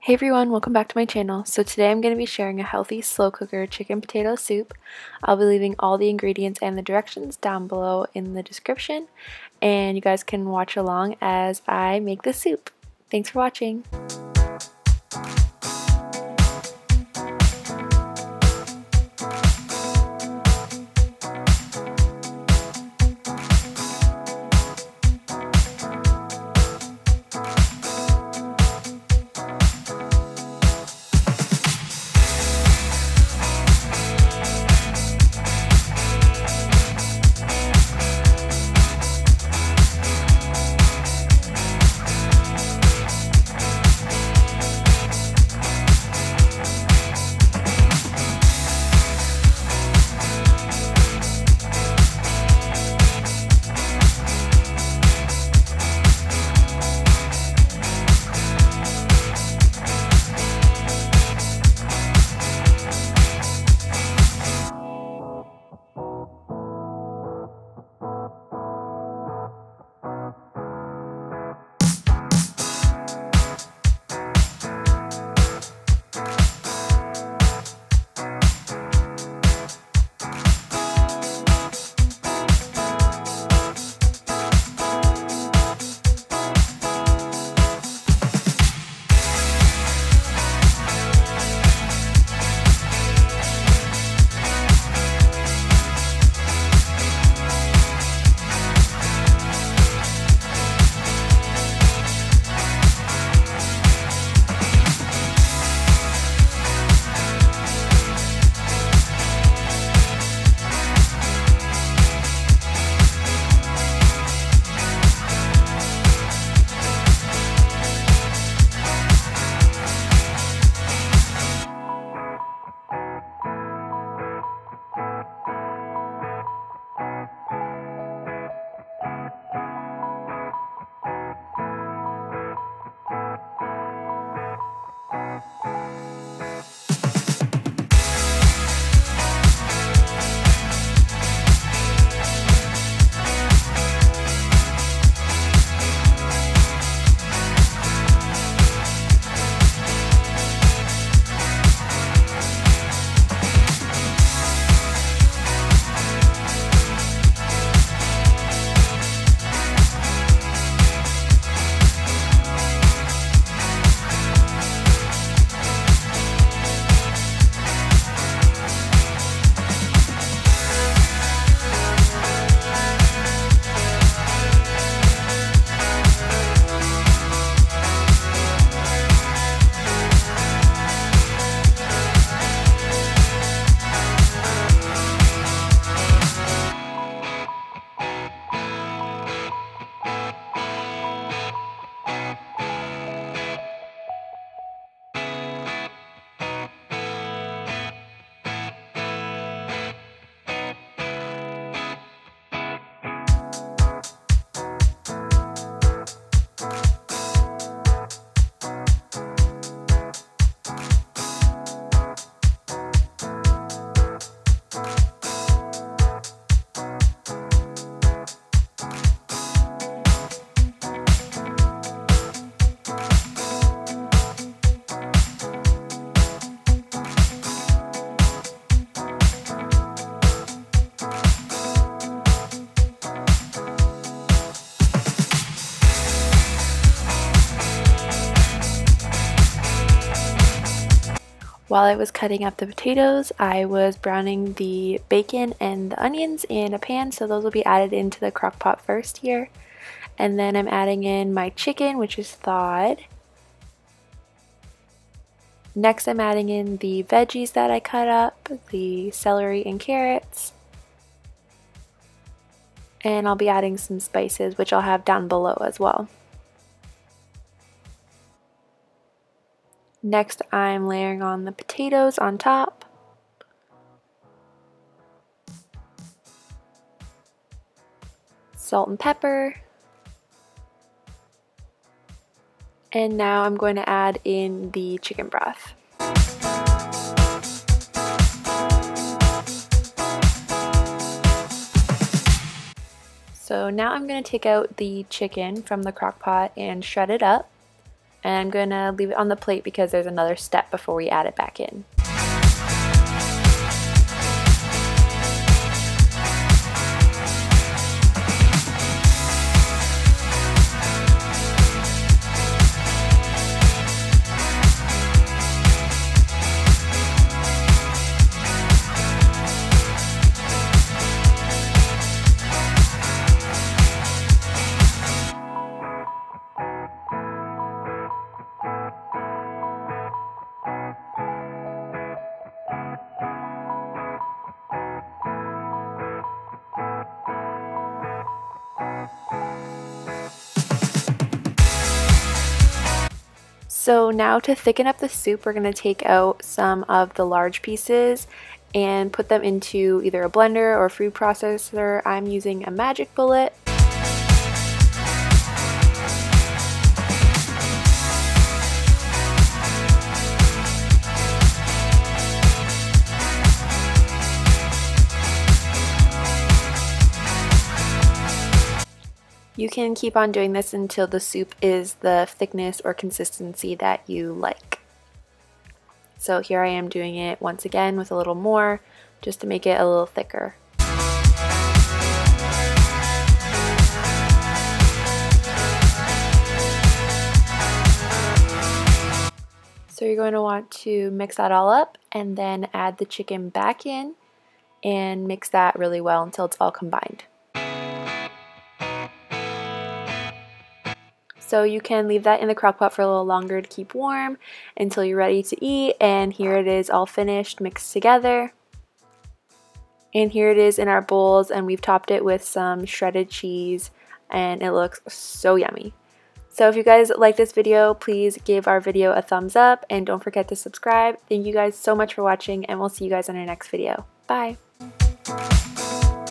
Hey everyone, welcome back to my channel. So today I'm going to be sharing a healthy slow cooker chicken potato soup. I'll be leaving all the ingredients and the directions down below in the description, and you guys can watch along as I make the soup. Thanks for watching. While I was cutting up the potatoes, I was browning the bacon and the onions in a pan, so those will be added into the crock pot first here. And then I'm adding in my chicken, which is thawed. Next I'm adding in the veggies that I cut up, the celery and carrots. And I'll be adding some spices, which I'll have down below as well. Next, I'm layering on the potatoes on top. Salt and pepper. And now I'm going to add in the chicken broth. So now I'm going to take out the chicken from the crock pot and shred it up. And I'm going to leave it on the plate because there's another step before we add it back in. So now to thicken up the soup, we're going to take out some of the large pieces and put them into either a blender or a food processor. I'm using a Magic Bullet. You can keep on doing this until the soup is the thickness or consistency that you like. So here I am doing it once again with a little more, just to make it a little thicker. So you're going to want to mix that all up and then add the chicken back in and mix that really well until it's all combined. So you can leave that in the crock pot for a little longer to keep warm until you're ready to eat. And here it is all finished, mixed together. And here it is in our bowls, and we've topped it with some shredded cheese, and it looks so yummy. So if you guys like this video, please give our video a thumbs up and don't forget to subscribe. Thank you guys so much for watching, and we'll see you guys in our next video. Bye!